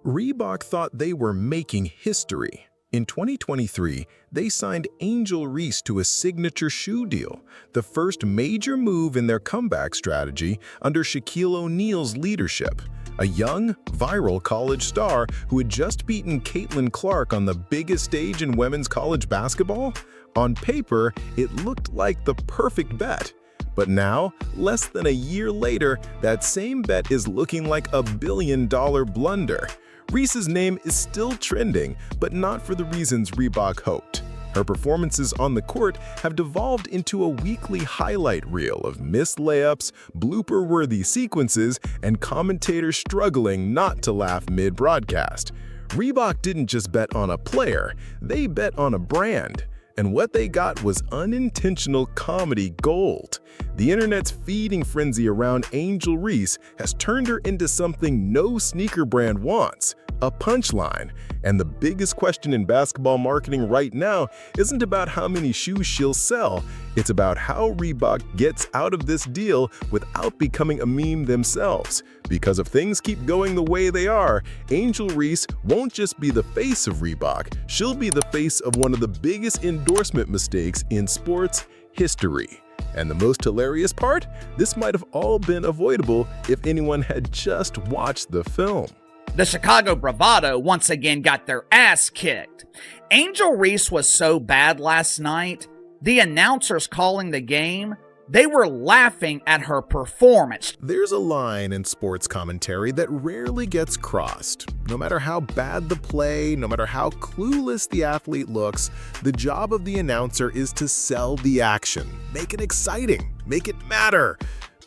Reebok thought they were making history. In 2023, they signed Angel Reese to a signature shoe deal, the first major move in their comeback strategy under Shaquille O'Neal's leadership. A young, viral college star who had just beaten Caitlin Clark on the biggest stage in women's college basketball? On paper, it looked like the perfect bet. But now, less than a year later, that same bet is looking like a billion-dollar blunder. Reese's name is still trending, but not for the reasons Reebok hoped. Her performances on the court have devolved into a weekly highlight reel of missed layups, blooper-worthy sequences, and commentators struggling not to laugh mid-broadcast. Reebok didn't just bet on a player, they bet on a brand. And what they got was unintentional comedy gold. The internet's feeding frenzy around Angel Reese has turned her into something no sneaker brand wants, a punchline. And the biggest question in basketball marketing right now isn't about how many shoes she'll sell, it's about how Reebok gets out of this deal without becoming a meme themselves. Because if things keep going the way they are, Angel Reese won't just be the face of Reebok, she'll be the face of one of the biggest endorsement mistakes in sports history. And the most hilarious part? This might have all been avoidable if anyone had just watched the film. The Chicago Bravado once again got their ass kicked. Angel Reese was so bad last night, the announcers calling the game, they were laughing at her performance. There's a line in sports commentary that rarely gets crossed. No matter how bad the play, no matter how clueless the athlete looks, the job of the announcer is to sell the action. Make it exciting, make it matter.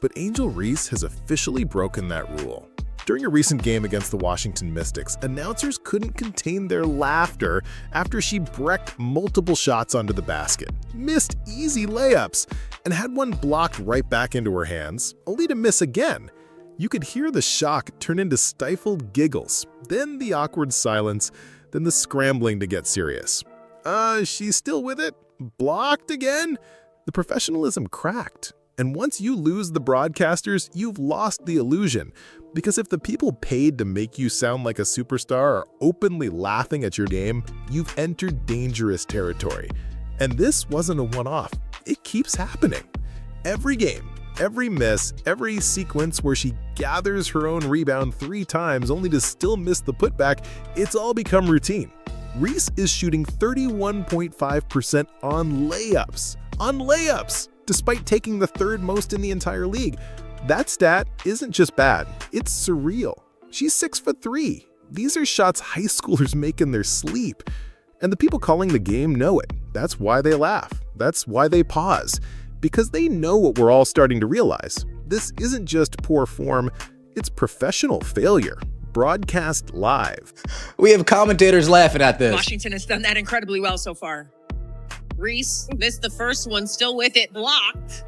But Angel Reese has officially broken that rule. During a recent game against the Washington Mystics, announcers couldn't contain their laughter after she breaked multiple shots onto the basket, missed easy layups, and had one blocked right back into her hands, only to miss again. You could hear the shock turn into stifled giggles, then the awkward silence, then the scrambling to get serious. She's still with it? Blocked again? The professionalism cracked. And once you lose the broadcasters, you've lost the illusion. Because if the people paid to make you sound like a superstar are openly laughing at your game, you've entered dangerous territory. And this wasn't a one-off. It keeps happening. Every game, every miss, every sequence where she gathers her own rebound 3 times only to still miss the putback, it's all become routine. Reese is shooting 31.5% on layups. On layups! Despite taking the 3rd most in the entire league. That stat isn't just bad, it's surreal. She's 6'3". These are shots high schoolers make in their sleep. And the people calling the game know it. That's why they laugh. That's why they pause. Because they know what we're all starting to realize. This isn't just poor form, it's professional failure. Broadcast live. We have commentators laughing at this. Washington has done that incredibly well so far. Reese missed the first one, still with it, blocked.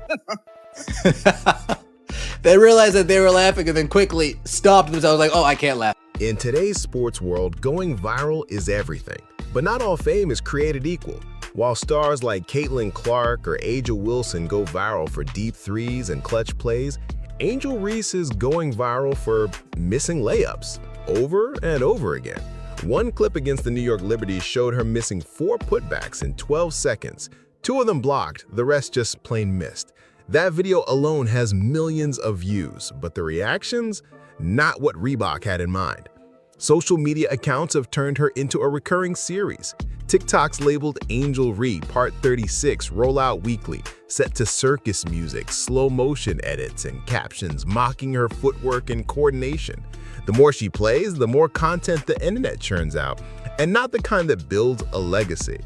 They realized that they were laughing and then quickly stopped themselves like, oh, I can't laugh. In today's sports world, going viral is everything. But not all fame is created equal. While stars like Caitlin Clark or Angel Wilson go viral for deep threes and clutch plays, Angel Reese is going viral for missing layups over and over again. One clip against the New York Liberty showed her missing 4 putbacks in 12 seconds. 2 of them blocked, the rest just plain missed. That video alone has millions of views, but the reactions? Not what Reebok had in mind. Social media accounts have turned her into a recurring series. TikToks labeled Angel Reese Part 36 roll out weekly, set to circus music, slow motion edits, and captions mocking her footwork and coordination. The more she plays, the more content the internet churns out, and not the kind that builds a legacy.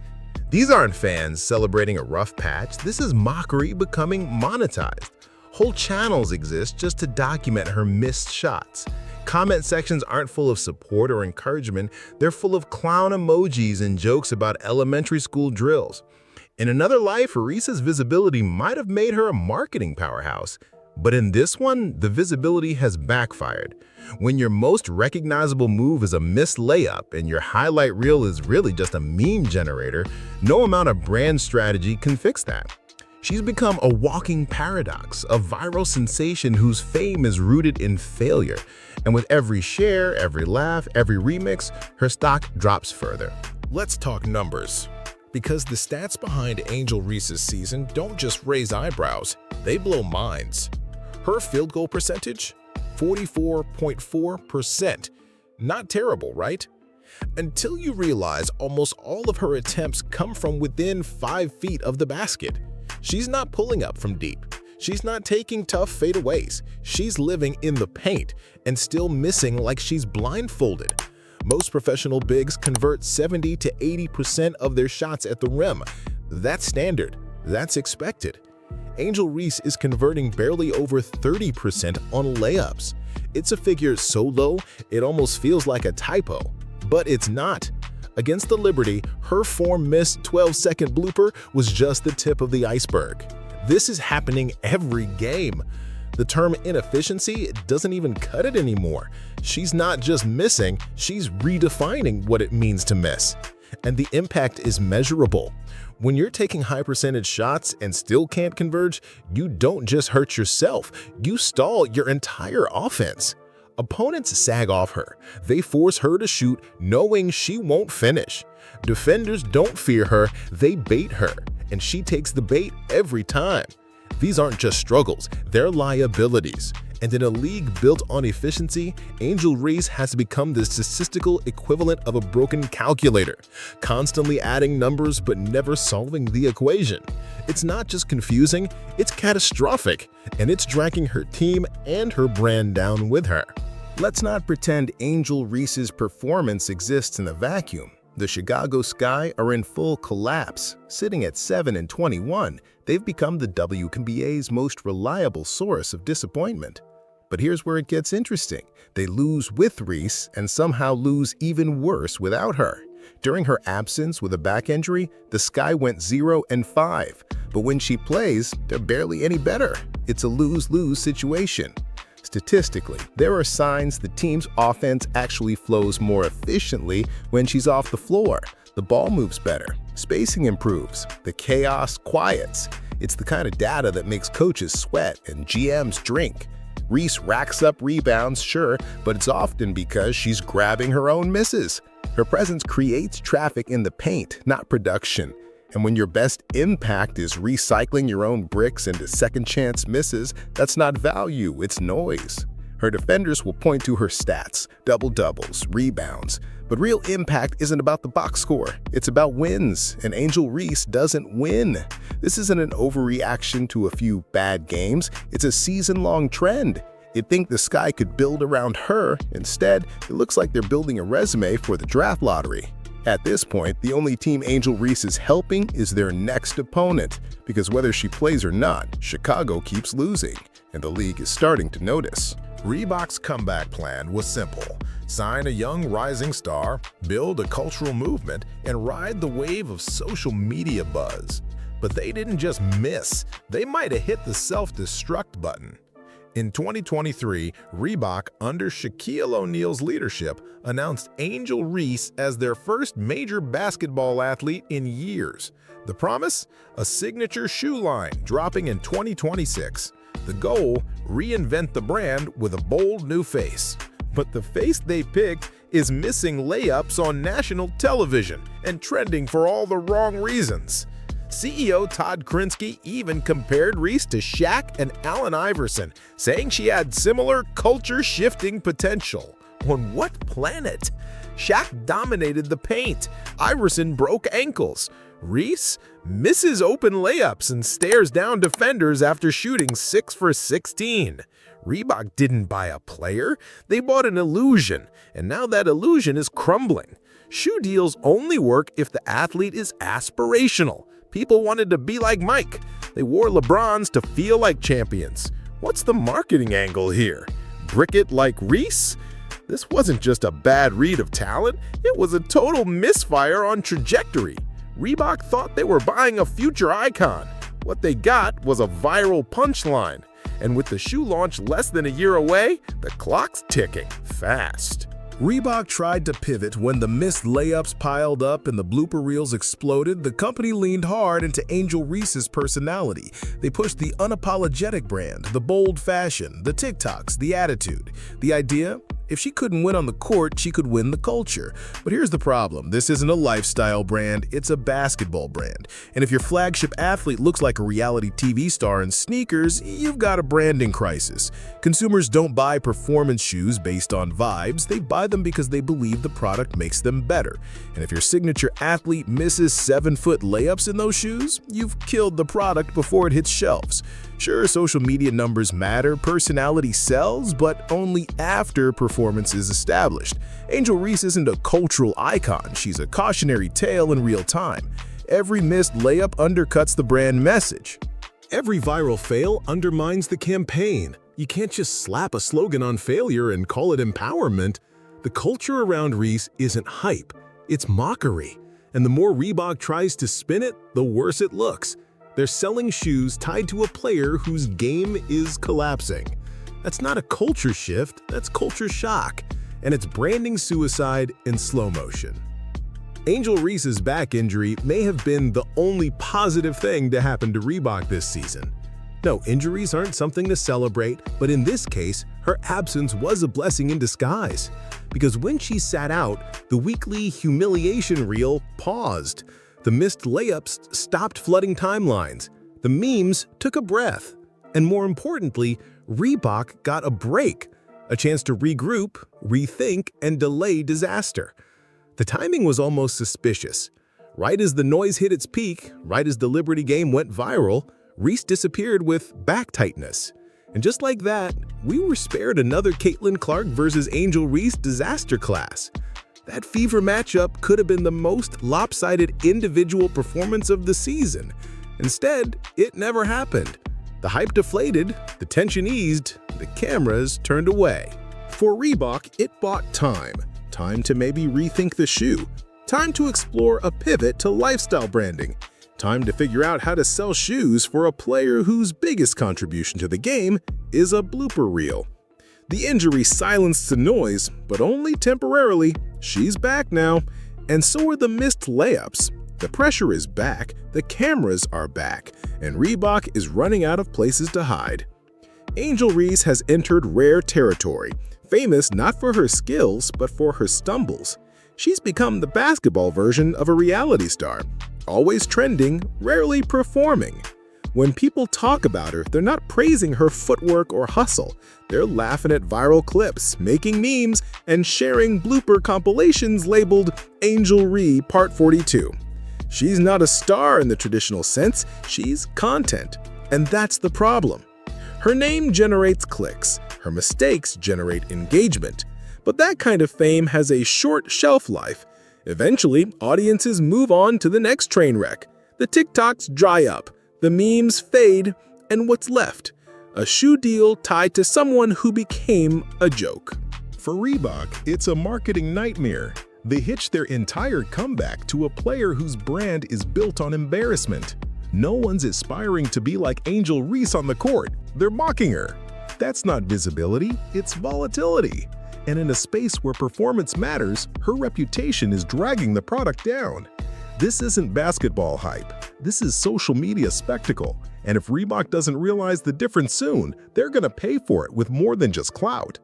These aren't fans celebrating a rough patch, this is mockery becoming monetized. Whole channels exist just to document her missed shots. Comment sections aren't full of support or encouragement, they're full of clown emojis and jokes about elementary school drills. In another life, Reese's visibility might have made her a marketing powerhouse. But in this one, the visibility has backfired. When your most recognizable move is a missed layup and your highlight reel is really just a meme generator, no amount of brand strategy can fix that. She's become a walking paradox, a viral sensation whose fame is rooted in failure. And with every share, every laugh, every remix, her stock drops further. Let's talk numbers. Because the stats behind Angel Reese's season don't just raise eyebrows, they blow minds. Her field goal percentage? 44.4%. Not terrible, right? Until you realize almost all of her attempts come from within 5 feet of the basket. She's not pulling up from deep. She's not taking tough fadeaways. She's living in the paint and still missing like she's blindfolded. Most professional bigs convert 70 to 80% of their shots at the rim. That's standard. That's expected. Angel Reese is converting barely over 30% on layups. It's a figure so low, it almost feels like a typo. But it's not. Against the Liberty, her form-missed 12-second blooper was just the tip of the iceberg. This is happening every game. The term inefficiency doesn't even cut it anymore. She's not just missing, she's redefining what it means to miss. And the impact is measurable. When you're taking high-percentage shots and still can't converge, you don't just hurt yourself, you stall your entire offense. Opponents sag off her. They force her to shoot knowing she won't finish. Defenders don't fear her, they bait her, and she takes the bait every time. These aren't just struggles, they're liabilities. And in a league built on efficiency, Angel Reese has become the statistical equivalent of a broken calculator, constantly adding numbers but never solving the equation. It's not just confusing, it's catastrophic, and it's dragging her team and her brand down with her. Let's not pretend Angel Reese's performance exists in a vacuum. The Chicago Sky are in full collapse. Sitting at 7-21, they've become the WNBA's most reliable source of disappointment. But here's where it gets interesting. They lose with Reese and somehow lose even worse without her. During her absence with a back injury, the Sky went 0-5. But when she plays, they're barely any better. It's a lose-lose situation. Statistically, there are signs the team's offense actually flows more efficiently when she's off the floor. The ball moves better, spacing improves, the chaos quiets. It's the kind of data that makes coaches sweat and GMs drink. Reese racks up rebounds, sure, but it's often because she's grabbing her own misses. Her presence creates traffic in the paint, not production. And when your best impact is recycling your own bricks into second-chance misses, that's not value, it's noise. Her defenders will point to her stats, double-doubles, rebounds. But real impact isn't about the box score, it's about wins, and Angel Reese doesn't win. This isn't an overreaction to a few bad games, it's a season-long trend. You'd think the Sky could build around her. Instead, it looks like they're building a resume for the draft lottery. At this point, the only team Angel Reese is helping is their next opponent, because whether she plays or not, Chicago keeps losing, and the league is starting to notice. Reebok's comeback plan was simple. Sign a young rising star, build a cultural movement, and ride the wave of social media buzz. But they didn't just miss, they might have hit the self-destruct button. In 2023, Reebok, under Shaquille O'Neal's leadership, announced Angel Reese as their first major basketball athlete in years. The promise? A signature shoe line dropping in 2026. The goal? Reinvent the brand with a bold new face. But the face they picked is missing layups on national television and trending for all the wrong reasons. CEO Todd Krinsky even compared Reese to Shaq and Allen Iverson, saying she had similar culture-shifting potential. On what planet? Shaq dominated the paint. Iverson broke ankles. Reese misses open layups and stares down defenders after shooting 6 for 16. Reebok didn't buy a player, they bought an illusion, and now that illusion is crumbling. Shoe deals only work if the athlete is aspirational. People wanted to be like Mike. They wore LeBrons to feel like champions. What's the marketing angle here? Brick it like Reese? This wasn't just a bad read of talent, it was a total misfire on trajectory. Reebok thought they were buying a future icon. What they got was a viral punchline. And with the shoe launch less than a year away, the clock's ticking fast. Reebok tried to pivot when the missed layups piled up and the blooper reels exploded. The company leaned hard into Angel Reese's personality. They pushed the unapologetic brand, the bold fashion, the TikToks, the attitude. The idea? If she couldn't win on the court, she could win the culture. But here's the problem. This isn't a lifestyle brand, it's a basketball brand. And if your flagship athlete looks like a reality TV star in sneakers, you've got a branding crisis. Consumers don't buy performance shoes based on vibes, they buy them because they believe the product makes them better. And if your signature athlete misses 7-foot layups in those shoes, you've killed the product before it hits shelves. Sure, social media numbers matter, personality sells, but only after performance is established. Angel Reese isn't a cultural icon, she's a cautionary tale in real time. Every missed layup undercuts the brand message. Every viral fail undermines the campaign. You can't just slap a slogan on failure and call it empowerment. The culture around Reese isn't hype, it's mockery. And the more Reebok tries to spin it, the worse it looks. They're selling shoes tied to a player whose game is collapsing. That's not a culture shift, that's culture shock. And it's branding suicide in slow motion. Angel Reese's back injury may have been the only positive thing to happen to Reebok this season. No, injuries aren't something to celebrate, but in this case, her absence was a blessing in disguise. Because when she sat out, the weekly humiliation reel paused. The missed layups stopped flooding timelines. The memes took a breath. And more importantly, Reebok got a break, a chance to regroup, rethink, and delay disaster. The timing was almost suspicious. Right as the noise hit its peak, right as the Liberty game went viral, Reese disappeared with back tightness. And just like that, we were spared another Caitlin Clark versus Angel Reese disaster class. That fever matchup could have been the most lopsided individual performance of the season. Instead, it never happened. The hype deflated, the tension eased, the cameras turned away. For Reebok, it bought time. Time to maybe rethink the shoe. Time to explore a pivot to lifestyle branding. Time to figure out how to sell shoes for a player whose biggest contribution to the game is a blooper reel. The injury silenced the noise, but only temporarily. She's back now, and so are the missed layups. The pressure is back, the cameras are back, and Reebok is running out of places to hide. Angel Reese has entered rare territory, famous not for her skills, but for her stumbles. She's become the basketball version of a reality star, always trending, rarely performing. When people talk about her, they're not praising her footwork or hustle. They're laughing at viral clips, making memes, and sharing blooper compilations labeled Angel Reese Part 42. She's not a star in the traditional sense, she's content. And that's the problem. Her name generates clicks, her mistakes generate engagement. But that kind of fame has a short shelf life. Eventually, audiences move on to the next train wreck. The TikToks dry up, the memes fade, and what's left? A shoe deal tied to someone who became a joke. For Reebok, it's a marketing nightmare. They hitched their entire comeback to a player whose brand is built on embarrassment. No one's aspiring to be like Angel Reese on the court. They're mocking her. That's not visibility, it's volatility. And in a space where performance matters, her reputation is dragging the product down. This isn't basketball hype. This is social media spectacle. And if Reebok doesn't realize the difference soon, they're gonna pay for it with more than just clout.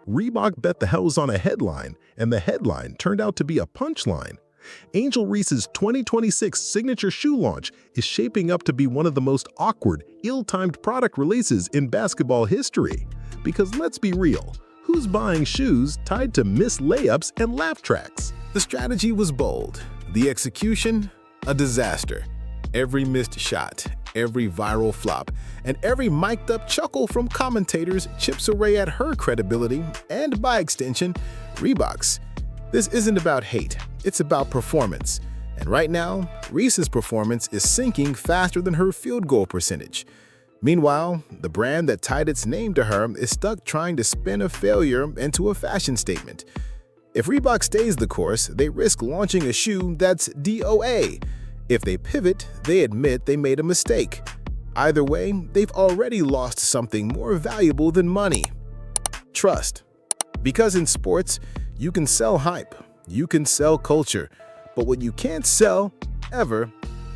Reebok bet the house on a headline, and the headline turned out to be a punchline. Angel Reese's 2026 signature shoe launch is shaping up to be one of the most awkward, ill-timed product releases in basketball history. Because let's be real, who's buying shoes tied to missed layups and laugh tracks? The strategy was bold. The execution, a disaster. Every missed shot, every viral flop, and every mic'd-up chuckle from commentators chips away at her credibility and, by extension, Reebok's. This isn't about hate, it's about performance. And right now, Reese's performance is sinking faster than her field goal percentage. Meanwhile, the brand that tied its name to her is stuck trying to spin a failure into a fashion statement. If Reebok stays the course, they risk launching a shoe that's DOA. If they pivot, they admit they made a mistake. Either way, they've already lost something more valuable than money: trust. Because in sports, You can sell hype, you can sell culture, but what you can't sell, ever,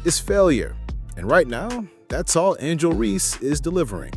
is failure. And right now, that's all Angel Reese is delivering.